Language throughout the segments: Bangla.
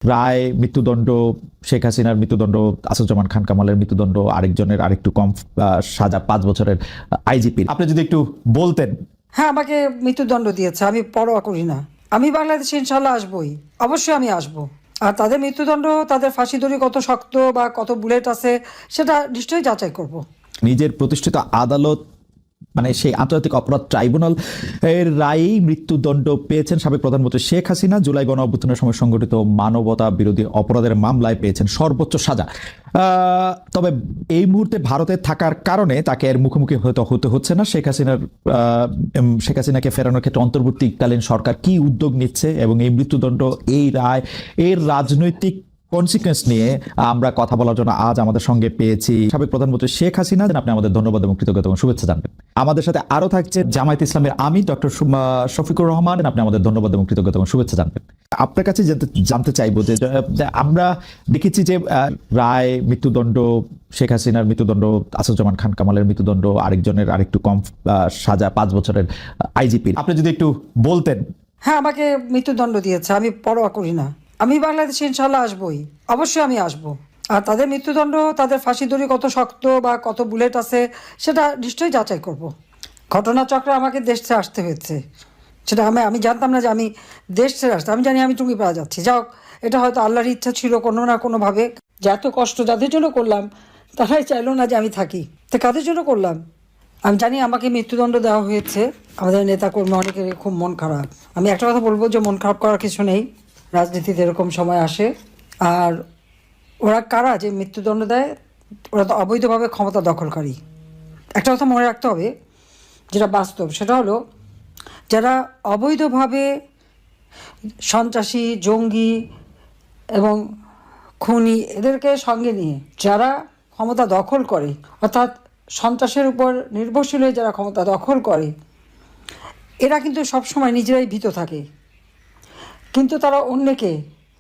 রায় মৃত্যুদণ্ড, শেখ হাসিনার মৃত্যুদণ্ড, আসাদুজ্জামান খান কামালের মৃত্যুদণ্ড, আরেকজনের আরেকটু কম সাজা 5 বছরের আইজিপি। আপনি যদি একটু বলতেন। হ্যাঁ, আমাকে মৃত্যুদণ্ড দিয়েছে, আমি পরোয়া করি না। আমি বাংলাদেশে ইনশাল্লাহ আসবই, অবশ্যই আমি আসবো। আর তাদের মৃত্যুদণ্ড, তাদের ফাঁসি দড়ি কত শক্ত বা কত বুলেট আছে সেটা নিশ্চয়ই যাচাই করব। নিজের প্রতিষ্ঠিত আদালত মানে সেই আন্তর্জাতিক অপরাধ ট্রাইব্যুনাল এর রায়েই মৃত্যুদণ্ড পেয়েছেন সাবেক প্রধানমন্ত্রী শেখ হাসিনা। জুলাই গণ অভ্যুত্থানের সময় সংঘটিত মানবতা বিরোধী অপরাধের মামলায় পেয়েছেন সর্বোচ্চ সাজা। তবে এই মুহূর্তে ভারতে থাকার কারণে তাকে এর মুখোমুখি হতে হচ্ছে না। শেখ হাসিনাকে ফেরানোর ক্ষেত্রে অন্তর্বর্তীকালীন সরকার কি উদ্যোগ নিচ্ছে এবং এই মৃত্যুদণ্ড, এই রায়, এর রাজনৈতিক কনসিকুয়েন্স নিয়ে আমরা কথা বলার জন্য আজ আমাদের সঙ্গে পেয়েছি সাবেক প্রধানমন্ত্রী শেখ হাসিনা। আপনি আমাদের ধন্যবাদ এবং কৃতজ্ঞতা এবং শুভেচ্ছা জানবেন। আমাদের সাথে আরো থাকছে জামায়াত ইসলামের আমির ডক্টর শফিকুর রহমান। আপনি আমাদের ধন্যবাদ এবং কৃতজ্ঞতা এবং শুভেচ্ছা জানবেন। আপনার কাছে জানতে চাইবো যে আমরা দেখেছি যে রায় মৃত্যুদণ্ড, শেখ হাসিনার মৃত্যুদণ্ড, আসাদুজ্জামান খান কামালের মৃত্যুদণ্ড, আরেকজনের আরেকটু কম সাজা 5 বছরের আইজিপি। আপনি যদি একটু বলতেন। হ্যাঁ, আমাকে মৃত্যুদণ্ড দিয়েছে, আমি পরোয়া করি না। আমি বাংলাদেশে ইনশাল্লাহ আসবই, অবশ্যই আমি আসবো। আর তাদের মৃত্যুদণ্ড, তাদের ফাঁসি দড়ি কত শক্ত বা কত বুলেট আছে সেটা নিশ্চয়ই যাচাই করব। ঘটনাচক্রে আমাকে দেশ ছেড়ে আসতে হয়েছে, সেটা আমি জানতাম না যে আমি দেশ ছেড়ে আসতে। আমি জানি আমি টুঙ্গিপাড়া যাচ্ছি। যাও, এটা হয়তো আল্লাহর ইচ্ছা ছিল কোনো না কোনোভাবে, যে এত কষ্ট যাদের জন্য করলাম তারাই চাইলো না যে আমি থাকি। তো কাদের জন্য করলাম? আমি জানি আমাকে মৃত্যুদণ্ড দেওয়া হয়েছে। আমাদের নেতাকর্মী অনেকের খুব মন খারাপ। আমি একটা কথা বলবো যে মন খারাপ করার কিছু নেই, রাজনীতিতে এরকম সময় আসে। আর ওরা কারা যে মৃত্যুদণ্ড দেয়? ওরা তো অবৈধভাবে ক্ষমতা দখলকারী। একটা কথা মনে রাখতে হবে, যেটা বাস্তব, সেটা হলো যারা অবৈধভাবে সন্ত্রাসী, জঙ্গি এবং খুনি এদেরকে সঙ্গে নিয়ে যারা ক্ষমতা দখল করে, অর্থাৎ সন্ত্রাসের উপর নির্ভরশীল হয়ে যারা ক্ষমতা দখল করে, এরা কিন্তু সবসময় নিজেরাই ভীত থাকে। কিন্তু তারা অন্যকে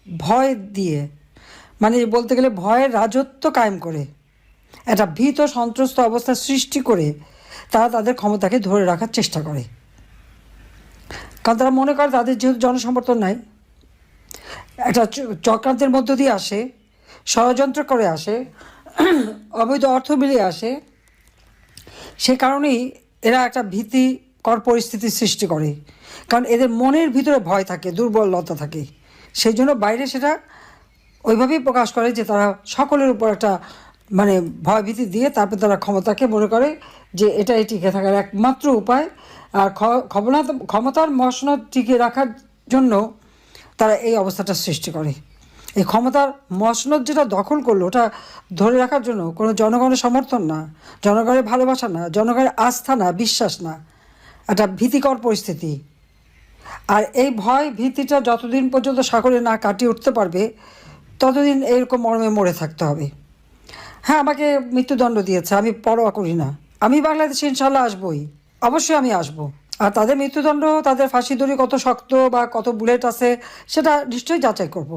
ভয় দিয়ে, মানে বলতে গেলে ভয়ের রাজত্ব কায়েম করে, একটা ভীত সন্ত্রস্ত অবস্থা সৃষ্টি করে তারা তাদের ক্ষমতাকে ধরে রাখার চেষ্টা করে। কারণ তারা মনে করে তাদের যেহেতু জনসমর্থন নাই, একটা চক্রান্তের মধ্য দিয়ে আসে, ষড়যন্ত্র করে আসে, অবৈধ অর্থ মিলিয়ে আসে, সে কারণেই এরা একটা ভীতিকর পরিস্থিতির সৃষ্টি করে। কারণ এদের মনের ভিতরে ভয় থাকে, দুর্বলতা থাকে, সেই জন্য বাইরে সেটা ওইভাবেই প্রকাশ করে যে তারা সকলের উপর একটা মানে ভয়ভীতি দিয়ে তারপর তারা ক্ষমতাকে মনে করে যে এটাই টিকে থাকার একমাত্র উপায়। আর ক্ষমতার মসনদ টিকে রাখার জন্য তারা এই অবস্থাটা সৃষ্টি করে। এই ক্ষমতার মসনদ যেটা দখল করলো, ওটা ধরে রাখার জন্য কোনো জনগণের সমর্থন না, জনগণের ভালোবাসা না, জনগণের আস্থা না, বিশ্বাস না, একটা ভীতিকর পরিস্থিতি। আর এই ভয় ভীতিটা যতদিন পর্যন্ত সাগরে না কাটিয়ে উঠতে পারবে ততদিন এরকম মর্মে মরে থাকতে হবে। হ্যাঁ, আমাকে মৃত্যুদণ্ড দিয়েছে, আমি পরোয়া করি না। আমি বাংলাদেশে ইনশাল্লাহ আসবই, অবশ্যই আমি আসবো। আর তাদের মৃত্যুদণ্ড, তাদের ফাঁসি দড়ি কত শক্ত বা কত বুলেট আছে সেটা নিশ্চয়ই যাচাই করব।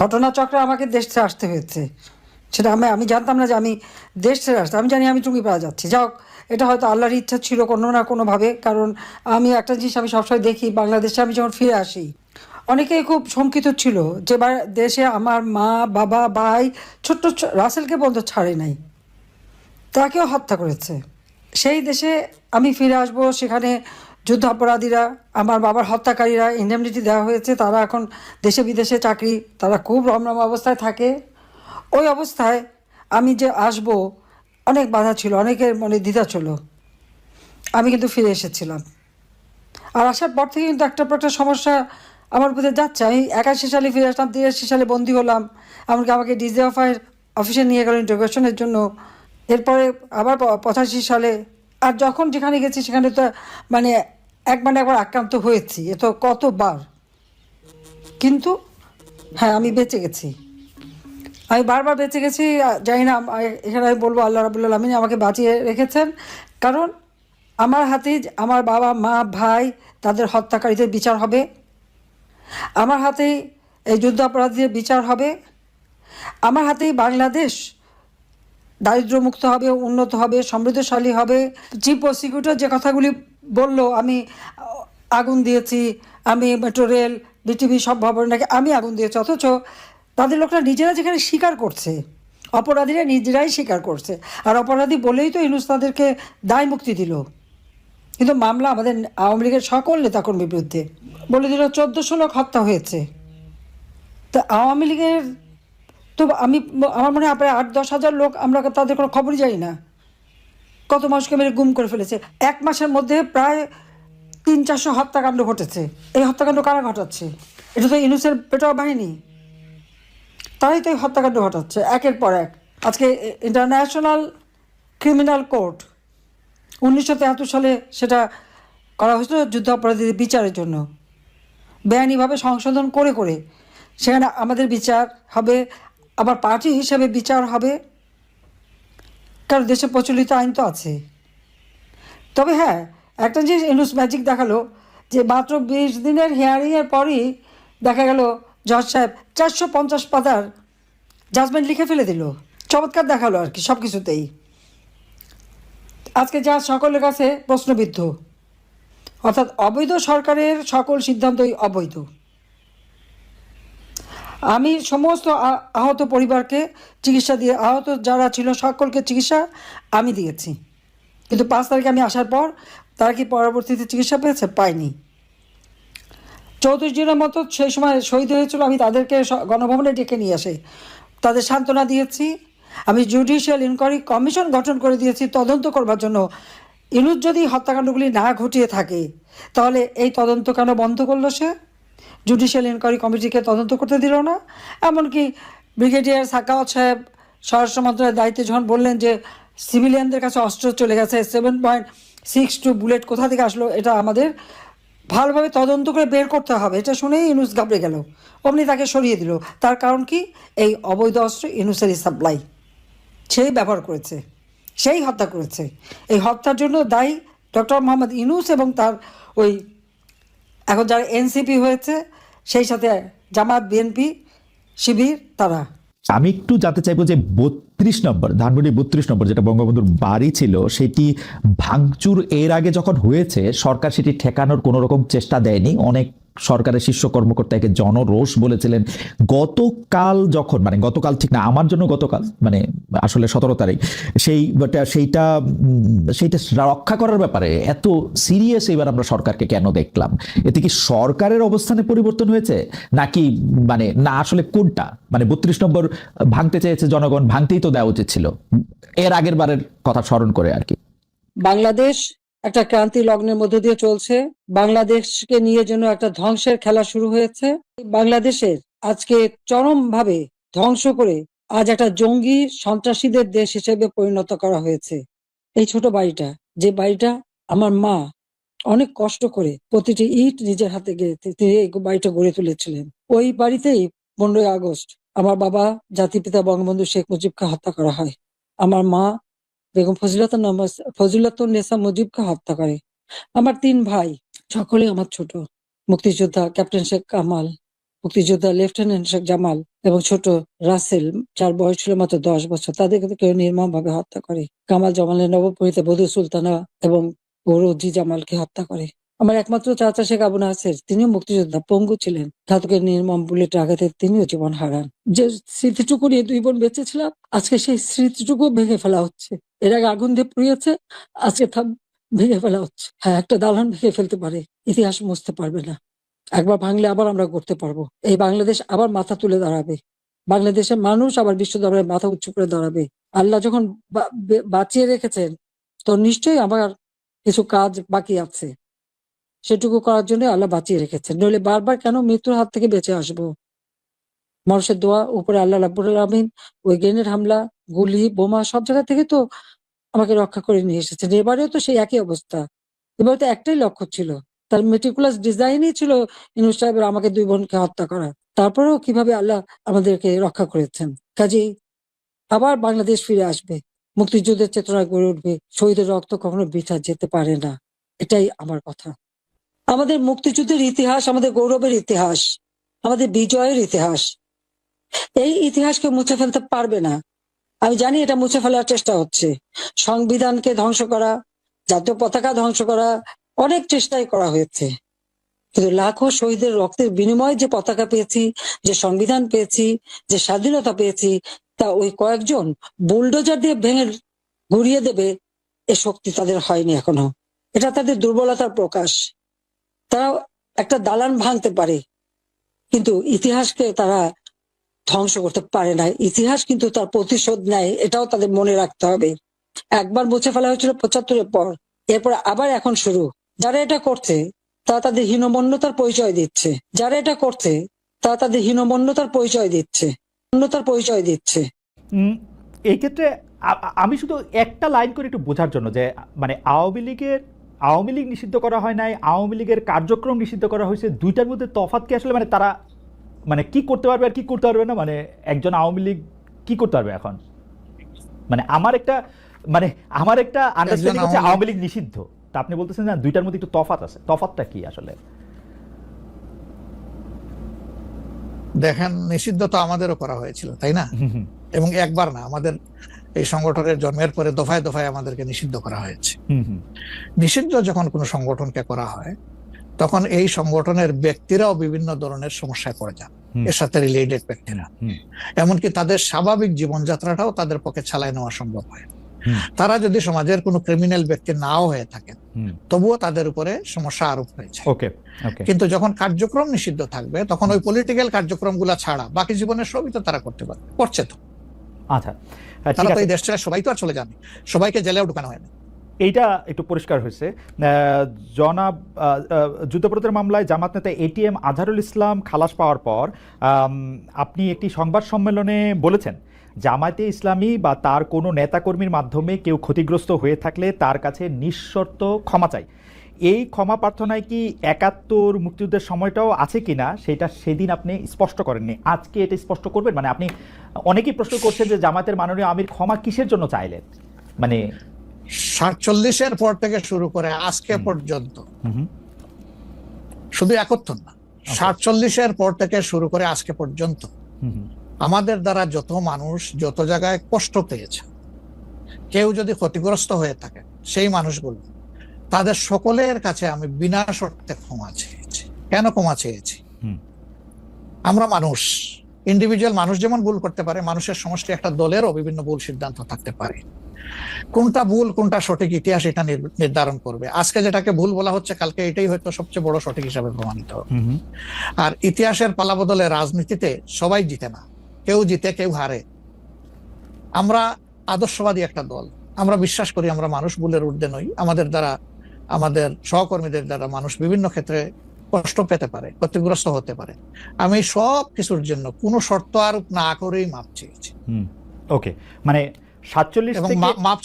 ঘটনাচক্রে আমাকে দেশ ছেড়ে আসতে হয়েছে, সেটা আমি জানতাম না যে আমি দেশ ছেড়ে আসতে। আমি জানি আমি টুঙ্গিপাড়া যাচ্ছি। যাও, এটা হয়তো আল্লাহর ইচ্ছা ছিল কোনো না কোনোভাবে। কারণ আমি একটা জিনিস আমি সবসময় দেখি, বাংলাদেশে আমি যখন ফিরে আসি অনেকেই খুব শঙ্কিত ছিল যে দেশে আমার মা, বাবা, ভাই, ছোট্ট রাসেলকে পর্যন্ত ছাড়ে নাই, তাকেও হত্যা করেছে। সেই দেশে আমি ফিরে আসব, সেখানে যুদ্ধাপরাধীরা, আমার বাবার হত্যাকারীরা ইন্ডেমনিটি দেওয়া হয়েছে, তারা এখন দেশে বিদেশে চাকরি, তারা খুব রমরম অবস্থায় থাকে। ওই অবস্থায় আমি যে আসব, অনেক বাধা ছিল, অনেকের মনে দ্বিধা ছিল। আমি কিন্তু ফিরে এসেছিলাম। আর আসার পর থেকে কিন্তু একটা পর একটা সমস্যা আমার উপরে যাচ্ছে। আমি 81 সালে ফিরে আসলাম, 83 সালে বন্দী হলাম, এমনকি আমাকে ডিজিএফআইয়ের অফিসে নিয়ে গেল ইন্টারোগেশনের জন্য। এরপরে আবার 85 সালে, আর যখন যেখানে গেছি সেখানে তো মানে একবার আক্রান্ত হয়েছি, এ তো কতবার। কিন্তু হ্যাঁ, আমি বেঁচে গেছি, আমি বারবার বেঁচে গেছি। জানি না, এখানে আমি বলবো আল্লাহ রাব্বুল আলামিন আমাকে বাঁচিয়ে রেখেছেন। কারণ আমার হাতেই আমার বাবা, মা, ভাই, তাদের হত্যাকারীদের বিচার হবে। আমার হাতেই এই যুদ্ধাপরাধীদের বিচার হবে। আমার হাতেই বাংলাদেশ দারিদ্র্যমুক্ত হবে, উন্নত হবে, সমৃদ্ধশালী হবে। চিফ প্রসিকিউটর যে কথাগুলি বলল, আমি আগুন দিয়েছি, আমি মেট্রো রেল বিটিভি সব ভবনে নাকি আমি আগুন দিয়েছি, অথচ তাদের লোকরা নিজেরা যেখানে স্বীকার করছে, অপরাধীরা নিজেরাই স্বীকার করছে, আর অপরাধী বলেই তো ইউনূস তাদেরকে দায় মুক্তি দিল। কিন্তু মামলা আমাদের আওয়ামী লীগের সকল নেতাকর্মীর বিরুদ্ধে, বলে দিল 1400 লোক হত্যা হয়েছে। তা আওয়ামী লীগের তো আমার মনে হয় প্রায় 8-10 হাজার লোক, আমরা তাদের কোনো খবরই জানি না, কত মানুষকে মেরে গুম করে ফেলেছে। 1 মাসের মধ্যে প্রায় 300-400 হত্যাকাণ্ড ঘটেছে। এই হত্যাকাণ্ড কারা ঘটাচ্ছে? এটা তো ইউনূসের পেটোয়া বাহিনী, তারাই তো এই হত্যাকাণ্ড ঘটাচ্ছে একের পর এক। আজকে ইন্টারন্যাশনাল ক্রিমিনাল কোর্ট 1973 সালে সেটা করা হয়েছিল যুদ্ধাপরাধীদের বিচারের জন্য, বেআইনিভাবে সংশোধন করে করে সেখানে আমাদের বিচার হবে, আবার পার্টি হিসেবে বিচার হবে, কারণ দেশে প্রচলিত আইন তো আছে। তবে হ্যাঁ, একটা জিনিস ইউনূস ম্যাজিক দেখালো যে মাত্র 20 দিনের হিয়ারিংয়ের পরই দেখা গেল জজ সাহেব 450 পাতার জাজমেন্ট লিখে ফেলে দিল। চমৎকার দেখালো আর কি সব কিছুতেই। আজকে যা সকলের কাছে প্রশ্নবিদ্ধ, অর্থাৎ অবৈধ সরকারের সকল সিদ্ধান্তই অবৈধ। আমি সমস্ত আহত পরিবারকে চিকিৎসা দিয়ে, আহত যারা ছিল সকলকে চিকিৎসা আমি দিয়েছি, কিন্তু 5 তারিখে আমি আসার পর তারা কি পরবর্তীতে চিকিৎসা পেয়েছে? পায়নি। 34 জনের মতো সেই সময় শহীদ হয়েছিল, আমি তাদেরকে গণভবনে ডেকে নিয়ে আসে তাদের সান্ত্বনা দিয়েছি। আমি জুডিশিয়াল ইনকোয়ারি কমিশন গঠন করে দিয়েছি তদন্ত করবার জন্য। ইউনূস যদি হত্যাকাণ্ডগুলি না ঘটিয়ে থাকে তাহলে এই তদন্ত কেন বন্ধ করলো সে? জুডিশিয়াল ইনকোয়ারি কমিটিকে তদন্ত করতে দিল না। এমনকি ব্রিগেডিয়ার সাখাওয়াত সাহেব স্বরাষ্ট্র মন্ত্রণালয়ের দায়িত্বে যখন বললেন যে সিভিলিয়ানদের কাছে অস্ত্র চলে গেছে, 7.62 বুলেট কোথা থেকে আসলো, এটা আমাদের ভালোভাবে তদন্ত করে বের করতে হবে, এটা শুনেই ইউনূস ঘাবড়ে গেল, অমনি তাকে সরিয়ে দিল। তার কারণ কি? এই অবৈধ অস্ত্র ইউনূসেরই সাপ্লাই, সেই ব্যবহার করেছে, সেই হত্যা করেছে। এই হত্যার জন্য দায়ী ডক্টর মোহাম্মদ ইউনূস এবং তার ওই এখন যারা এনসিপি হয়েছে, সেই সাথে জামাত, বিএনপি, শিবির, তারা। আমি একটু জানতে চাইবো যে 32 নম্বর ধানমন্ডি 32 নম্বর যেটা বঙ্গবন্ধুর বাড়ি ছিল, সেটি ভাঙচুর এর আগে যখন হয়েছে সরকার সেটি ঠেকানোর কোনো রকম চেষ্টা দেয়নি। অনেক সরকারের শীর্ষ কর্মকর্তাকে জনরোষ বলেছিলেন। গতকাল ঠিক না, আমার জন্য গতকাল মানে আসলে 17 তারিখ, সেইটা রক্ষা করার ব্যাপারে এত সিরিয়াস এবার আমরা সরকারকে কেন দেখলাম? এতে কি সরকারের অবস্থানে পরিবর্তন হয়েছে নাকি না আসলে কোনটা? 32 নম্বর ভাঙতে চেয়েছে জনগণ, ভাঙতেই তো দেওয়া উচিত ছিল এর আগের বারের কথা স্মরণ করে আর কি। বাংলাদেশ একটা ক্রান্তি লগ্নের মধ্য দিয়ে চলছে। বাংলাদেশকে নিয়ে যেন একটা ধ্বংসের খেলা শুরু হয়েছে। বাংলাদেশের আজকে চরমভাবে ধ্বংস করে আজ একটা জঙ্গি সন্ত্রাসীদের দেশ হিসেবে পরিণত করা হয়েছে। এই ছোট বাড়িটা, যে বাড়িটা আমার মা অনেক কষ্ট করে প্রতিটি ইট নিজের হাতে গেড়ে তিনি এই বাড়িটা গড়ে তুলেছিলেন, ওই বাড়িতেই 15ই আগস্ট আমার বাবা জাতিপিতা বঙ্গবন্ধু শেখ মুজিবকে হত্যা করা হয়। আমার মা বেগম ফজিলাতুন্নেসা মুজিবকে হত্যা করে। আমার 3 ভাই, সকলে আমার ছোট, মুক্তিযোদ্ধা ক্যাপ্টেন শেখ কামাল, মুক্তিযোদ্ধা লেফটেন্যান্ট শেখ জামাল এবং ছোট রাসেল, যার বয়স ছিল মাত্র 10 বছর, তাদেরকে কেউ নির্মমভাবে হত্যা করে। কামাল জামালের নবপরিণীতা বধূ সুলতানা এবং রোজি জামালকে হত্যা করে। আমার একমাত্র চাচা শেখ আবু নাসের, তিনিও মুক্তিযোদ্ধা, পঙ্গু ছিলেন, ঘাতকের নির্মম বুলেটের আঘাতে তিনিও জীবন হারান। যে স্মৃতিটুকু নিয়ে 2 বোন বেঁচেছিলাম, আজকে সেই স্মৃতিটুকু ভেঙে ফেলা হচ্ছে। এর আগে আগুন দিয়ে পুড়িয়েছে, আজকে ভেঙে ফেলা হচ্ছে। হ্যাঁ, একটা দালান ভেঙে ফেলতে পারে, ইতিহাস মুছতে পারবে না। একবার ভাঙলে আবার আমরা করতে পারবো। এই বাংলাদেশ আবার মাথা তুলে দাঁড়াবে, বাংলাদেশের মানুষ আবার বিশ্ব দরবারে মাথা উঁচু করে দাঁড়াবে। আল্লাহ যখন বাঁচিয়ে রেখেছেন, তো নিশ্চয়ই আমার কিছু কাজ বাকি আছে, সেটুকু করার জন্য আল্লাহ বাঁচিয়ে রেখেছেন। নইলে বারবার কেন মৃত্যুর হাত থেকে বেঁচে আসবো? মানুষের দোয়া, উপরে আল্লাহ রাব্বুল আলামিন ওই গ্রেনেড হামলা, গুলি, বোমা সব জায়গা থেকে তো আমাকে রক্ষা করে নিয়ে এসেছেন। এবারেও তো সেই একই অবস্থা। এবারে তো একটাই লক্ষ্য ছিল, তার মেটিকুলাস ডিজাইনই ছিল ইউনূস সাহেবের আমাকে 2 বোনকে হত্যা করা। তারপরেও কিভাবে আল্লাহ আমাদেরকে রক্ষা করেছেন। কাজেই আবার বাংলাদেশ ফিরে আসবে, মুক্তিযুদ্ধের চেতনা গড়ে উঠবে, শহীদের রক্ত কখনো বৃথা যেতে পারে না, এটাই আমার কথা। আমাদের মুক্তিযুদ্ধের ইতিহাস আমাদের গৌরবের ইতিহাস, আমাদের বিজয়ের ইতিহাস। এই ইতিহাসকে মুছে ফেলতে পারবে না। আমি জানি এটা মুছে ফেলার চেষ্টা হচ্ছে, সংবিধানকে ধ্বংস করা, জাতীয় পতাকা ধ্বংস করা, অনেক চেষ্টাই করা হয়েছে। কিন্তু লাখো শহীদের রক্তের বিনিময়ে যে পতাকা পেয়েছি, যে সংবিধান পেয়েছি, যে স্বাধীনতা পেয়েছি, তা ওই কয়েকজন বুলডোজার দিয়ে ভেঙে গুড়িয়ে দেবে এ শক্তি তাদের হয়নি এখনো। এটা তাদের দুর্বলতার প্রকাশ। তারা একটা দালান ভাঙতে পারে, কিন্তু ইতিহাসকে তারা ধ্বংস করতে পারে না। ইতিহাস কিন্তু তার প্রতিশোধ নেয়, এটাও তাদের মনে রাখতে হবে। একবার মুছে ফেলা হয়েছিল 75-এর পর, এরপর আবার এখন শুরু। যারা এটা করছে তারা তাদের হীনমন্যতার পরিচয় দিচ্ছে। যারা এটা করছে তারা তাদের হীনমন্যতার পরিচয় দিচ্ছে, পরিচয় দিচ্ছে। এই ক্ষেত্রে আমি শুধু একটা লাইন করে একটু বোঝার জন্য, যে মানে আওয়ামী লীগ নিষিদ্ধ করা হয় নাই, আওয়ামী লীগের কার্যক্রম নিষিদ্ধ করা হয়েছে, দুইটার মধ্যে তফাৎ কি আসলে? মানে তারা মানে কি করতে পারবে আর কি করতে পারবে না, মানে একজন আওয়ামী লীগ কি করতে পারবে এখন? মানে আমার একটা আন্ডারস্ট্যান্ডিং হচ্ছে আওয়ামী লীগ নিষিদ্ধ, তা আপনি বলতেছেন না দুইটার মধ্যে একটু তফাৎ আছে। তফাৎটা কি আসলে? দেখেন, নিষিদ্ধ তো আমাদেরও করা হয়েছিল, তাই না? এবং একবার না, আমাদের এই সংগঠনের জন্মের পরে দফায় দফায় আমাদেরকে নিষিদ্ধ করা হয়েছে। নিষিদ্ধ যখন কোনো সংগঠনকে করা হয়, তখন এই সংগঠনের ব্যক্তিরাও বিভিন্ন ধরনের সমস্যায় পড়ে যান, এর সাথে রিলেটেড ব্যক্তিরা। এমনকি তাদের স্বাভাবিক জীবনযাত্রাটাও তাদের পক্ষে চালায় নেওয়া সম্ভব হয়। তারা যদি সমাজের কোনো ক্রিমিনাল ব্যক্তি নাও হয়ে থাকেন, তবুও তাদের উপরে সমস্যা আরোপ হয়েছে। কিন্তু যখন কার্যক্রম নিষিদ্ধ থাকবে, তখন ওই পলিটিক্যাল কার্যক্রমগুলা ছাড়া বাকি জীবনের সবই তো তারা করতে পারবে, করছে তো। আচ্ছা, তারা তো এই দেশ ছেড়ে সবাই তো আর চলে যায়নি, সবাইকে জেলেও ঢুকানো হয়নি। এইটা একটু পরিষ্কার হয়েছে। জনাব যুদ্ধাপরাধের মামলায় জামাত নেতা এটিএম আজহারুল ইসলাম খালাস পাওয়ার পর আপনি একটি সংবাদ সম্মেলনে বলেছেন, জামায়াতে ইসলামী বা তার কোনো নেতাকর্মীর মাধ্যমে কেউ ক্ষতিগ্রস্ত হয়ে থাকলে তার কাছে নিঃশর্ত ক্ষমা চাই। এই ক্ষমা প্রার্থনায় কি ৭১ মুক্তিযুদ্ধের সময়টাও আছে কিনা সেটা সেদিন আপনি স্পষ্ট করেননি, আজকে এটা স্পষ্ট করবেন? মানে আপনি অনেকেই প্রশ্ন করছেন যে জামায়াতের মাননীয় আমির ক্ষমা কিসের জন্য চাইলেন? মানে ৪৭-এর পর থেকে শুরু করে আজকে পর্যন্ত, শুধু ৭১ না, ৪৭-এর পর থেকে শুরু করে আজকে পর্যন্ত আমাদের দ্বারা যত মানুষ যত জায়গায় কষ্ট পেয়েছে, কেউ যদি ক্ষতিগ্রস্ত হয়ে থাকে, সেই মানুষগুলো তাদের সকলের কাছে আমি বিনা শর্তে ক্ষমা চেয়েছি। কেন ক্ষমা চেয়েছি? আমরা মানুষ, ইন্ডিভিজুয়াল মানুষ যেমন ভুল করতে পারে, মানুষের সমষ্টি একটা দলেরও বিভিন্ন ভুল সিদ্ধান্ত থাকতে পারে। কোনটা ভুল কোনটা সঠিক ইতিহাস এটা নির্ধারণ করবে। আজকে যেটাকে ভুল বলা হচ্ছে, কালকে এটাই হয়তো সবচেয়ে বড় সঠিক হিসাবে প্রমাণিত হবে। আর ইতিহাসের পালাবদলে রাজনীতিতে সবাই জিতে না, কেউ জিতে কেউ হারে। আমরা আদর্শবাদী একটা দল, আমরা বিশ্বাস করি আমরা মানুষ, ভুলের ঊর্ধ্বে নই। আমাদের দ্বারা, আমাদের সহকর্মীদের দ্বারা মানুষ বিভিন্ন ক্ষেত্রে কষ্ট পেতে পারে, ক্ষতিগ্রস্ত হতে পারে। আমি সব কিছুর জন্য কোনো শর্ত আরোপ না করেই মাপ চেয়েছি। ওকে, মানে ৪৭ এবং মাপ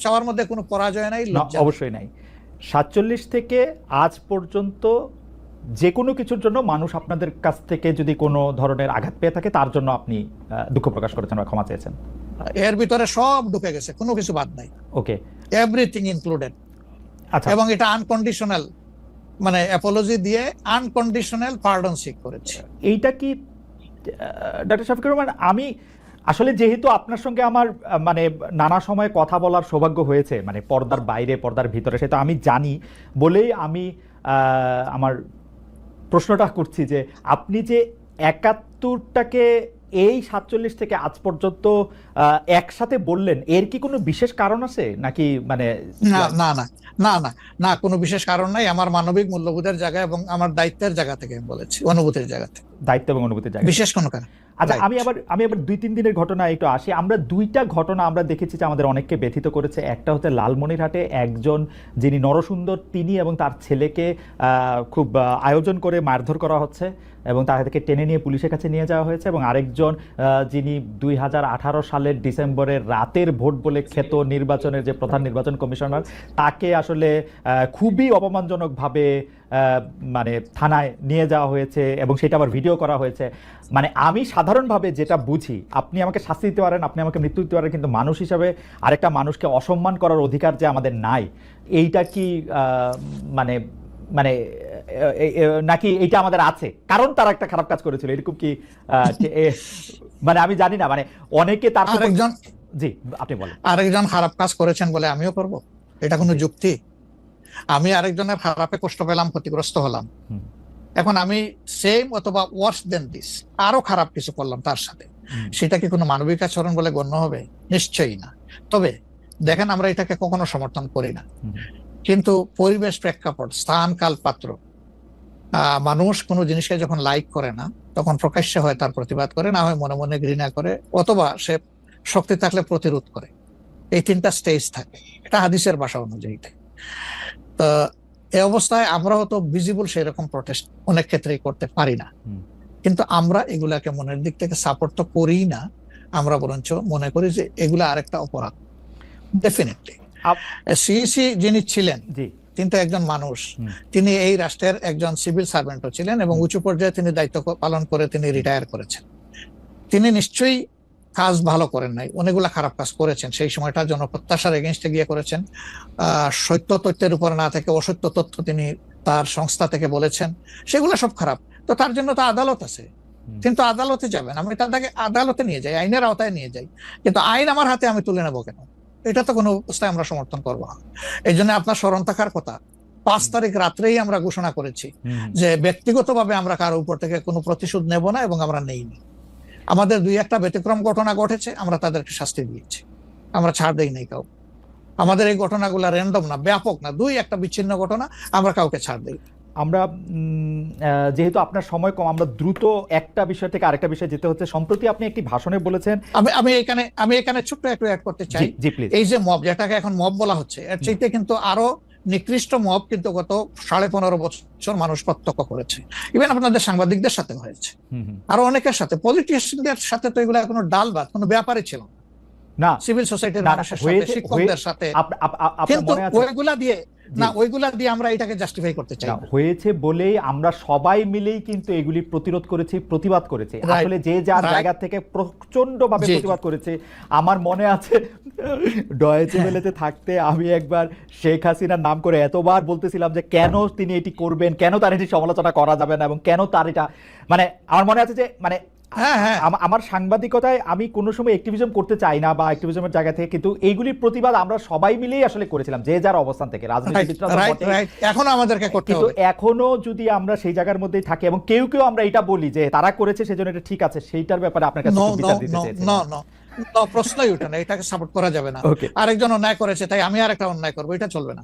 চাওয়ার মধ্যে কোনো পরাজয় নাই, অবশ্যই নাই। ৪৭ থেকে আজ পর্যন্ত যে কোনো কিছুর জন্য মানুষ আপনাদের কাছ থেকে যদি কোনো ধরনের আঘাত পেয়ে থাকে, তার জন্য আপনি দুঃখ প্রকাশ করেছেন বা ক্ষমা চেয়েছেন। এর ভিতরে সব ঢুকে গেছে, কোনো কিছু বাদ নাই। ওকে, এভরিথিং ইনক্লুডেড। আচ্ছা, এবং এটা আনকন্ডিশনাল, মানে অ্যাপোলজি দিয়ে আনকন্ডিশনাল পার্ডন সিক করেছে। এইটা কি ডক্টর শফিকুর রহমান, আমি আসলে যেহেতু আপনার সঙ্গে আমার মানে নানা সময় কথা বলার সৌভাগ্য হয়েছে, মানে পর্দার বাইরে পর্দার ভিতরে, সেটা আমি জানি বলেই আমি আমার প্রশ্নটা করছি যে আপনি যে ৭১টাকে এই ৪৭ থেকে আজ পর্যন্ত একসাথে বললেন, এর কি কোনো বিশেষ কারণ আছে নাকি? মানে না না না না না না, কোনো বিশেষ কারণ নাই। আমার মানবিক মূল্যবোধের জায়গা এবং আমার দায়িত্বের জায়গা থেকে বলেছি, অনুভূতির জায়গা থেকে। দায়িত্ব এবং অনুভূতির জায়গা, বিশেষ কোনো কারণ। আচ্ছা, আমি আবার ২-৩ দিনের ঘটনা একটু আসি। আমরা দুইটা ঘটনা আমরা দেখেছি যে আমাদের অনেককে ব্যথিত করেছে। একটা হচ্ছে লালমনিরহাটে একজন যিনি নরসুন্দর, তিনি এবং তার ছেলেকে খুব আয়োজন করে মারধর করা হচ্ছে এবং তাদেরকে টেনে নিয়ে পুলিশের কাছে নিয়ে যাওয়া হয়েছে। এবং আরেকজন যিনি ২০১৮ সালের ডিসেম্বরের রাতের ভোট বলে খ্যাত নির্বাচনের যে প্রধান নির্বাচন কমিশনার, তাকে আসলে খুবই অপমানজনকভাবে মানে থানায় নিয়ে যাওয়া হয়েছে এবং সেটা আবার ভিডিও করা হয়েছে। মানে আমি সাধারণভাবে যেটা বুঝি, আপনি আমাকে শাস্তি দিতে পারেন, আপনি আমাকে মৃত্যু দিতে পারেন, কিন্তু মানুষ হিসাবে আরেকটা মানুষকে অসম্মান করার অধিকার যে আমাদের নাই, এইটা কি মানে মানে নাকি এইটা আমাদের আছে কারণ তারা একটা খারাপ কাজ করেছিল, এরকম কি? মানে আমি জানি না, মানে অনেকে তার আরেকজন, জি আপনি বলেন, আরেকজন খারাপ কাজ করেছেন বলে আমিও করব, এটা কোনো যুক্তি? আমি আরেকজনের খারাপে কষ্ট পেলাম, ক্ষতিগ্রস্ত হলাম, এখন আমি সেম অথবা ওয়ার্স দেন দিস আরো খারাপ কিছু করলাম তার সাথে, সেটা কি কোনো মানবিক আচরণ বলে গণ্য হবে? নিশ্চয়ই না। তবে দেখেন, আমরা এটাকে কখনো সমর্থন করি না, কিন্তু পরিবেশ, প্রেক্ষাপট, স্থান, কাল, পাত্র, মানুষ কোনো জিনিসকে যখন লাইক করে না তখন প্রকাশ্যে হয় তার প্রতিবাদ করে, না হয় মনে মনে ঘৃণা করে, অথবা সে শক্তি থাকলে প্রতিরোধ করে। এই তিনটা স্টেজ থাকে, এটা হাদিসের ভাষা অনুযায়ী। তো এই অবস্থায় আমরা হয়তো ভিজিবল সেরকম প্রটেস্ট অনেক ক্ষেত্রেই করতে পারি না, কিন্তু আমরা এগুলাকে মনের দিক থেকে সাপোর্ট তো করি না, আমরা বরঞ্চ মনে করি যে এগুলা আরেকটা অপরাধ। ডেফিনেটলি সিইসি যিনি ছিলেন তিনি তো একজন মানুষ, তিনি এই রাষ্ট্রের একজন সিভিল সার্ভেন্টও ছিলেন এবং উঁচু পর্যায়ে তিনি দায়িত্ব পালন করে তিনি রিটায়ার করেছেন। তিনি নিশ্চয়ই কাজ ভালো করেন নাই, অনেকগুলা খারাপ কাজ করেছেন। সেই সময়টা জনপ্রত্যাশার এগেইনস্টে গিয়ে করেছেন, সত্য তথ্যের উপর না থেকে অসত্য তথ্য তিনি তার সংস্থা থেকে বলেছেন, সেগুলো সব খারাপ। তো তার জন্য তো আদালত আছে, কিন্তু আদালতে যাবেন, আমি তাকে আদালতে নিয়ে যাই, আইনের আওতায় নিয়ে যাই, কিন্তু আইন আমার হাতে আমি তুলে নেবো কেন? এটা তো কোনো অবস্থায় আমরা সমর্থন করবো না। এই জন্য আপনার স্মরণ থাকার কথা, 5 তারিখ রাত্রেই আমরা ঘোষণা করেছি যে ব্যক্তিগতভাবে আমরা কারো উপর থেকে কোনো প্রতিশোধ নেব না, এবং আমরা নেইনি। আমাদের 2-1টা ব্যতিক্রম ঘটনা ঘটেছে, আমরা তাদেরকে শাস্তি দিয়েছি, আমরা ছাড় দেই নাই কাউ। আমাদের এই ঘটনাগুলো র্যান্ডম না, ব্যাপক না, 2-1টা বিচ্ছিন্ন ঘটনা, আমরা কাউকে ছাড় দেই। আমরা যেহেতু আপনার সময় কম, আমরা দ্রুত একটা বিষয় থেকে আরেকটা বিষয় যেতে হচ্ছে। সম্প্রতি আপনি একটি ভাষণে বলেছেন, আমি এখানে ছোট্ট একটু অ্যাড করতে চাই। এই যে মব, যেটাকে এখন মব বলা হচ্ছে, এর চাইতে কিন্তু আরো নিকৃষ্ট মব কিন্তু গত 15.5 বছর মানুষ প্রত্যক্ষ করেছে। ইভেন আপনাদের সাংবাদিকদের সাথে হয়েছে, আরো অনেকের সাথে, পলিটিশিয়ানদের সাথে তো এগুলো কোনো ডাল ভাত, কোনো ব্যাপারই ছিল না, সিভিল সোসাইটির মানুষের সাথে, শিক্ষকদের সাথে। কিন্তু ওইগুলা দিয়ে আমরা এটাকে জাস্টিফাই করতে চাই হয়েছে বলেই আমরা সবাই মিলেই কিন্তু এগুলি প্রতিরোধ করেছি, প্রতিবাদ করেছি। আসলে যে যার জায়গা থেকে প্রচন্ড ভাবে প্রতিবাদ করেছে। আমার মনে আছে ডয়েচে ওয়েলেতে থাকতে আমি একবার শেখ হাসিনার নাম করে এতবার বলতেছিলাম যে কেন তিনি এটি করবেন, কেন তার এটি সমালোচনা করা যাবে না, এবং কেন তার এটা, মানে আমার মনে আছে যে মানে আমার সাংবাদিকতায় আমি কোনো সময় অ্যাক্টিভিজম করতে চাই না বা অ্যাক্টিভিজমের জায়গা থেকে, কিন্তু এইগুলির প্রতিবাদ আমরা সবাই মিলেই আসলে করেছিলাম, যে যার অবস্থান থেকে। এখনো আমাদেরকে করতে হবে, এখনো যদি আমরা সেই জায়গার মধ্যেই থাকি এবং কেউ কেউ আমরা এটা বলি যে তারা করেছে সেজন্য এটা ঠিক আছে, সেইটার ব্যাপারে আপনার কাছে বিচার দিতে চাইছি। প্রশ্নই ওঠে না, এটাকে সাপোর্ট করা যাবে না। আরেকজন অন্যায় করেছে তাই আমি আরেকটা অন্যায় করবো, এটা চলবে না।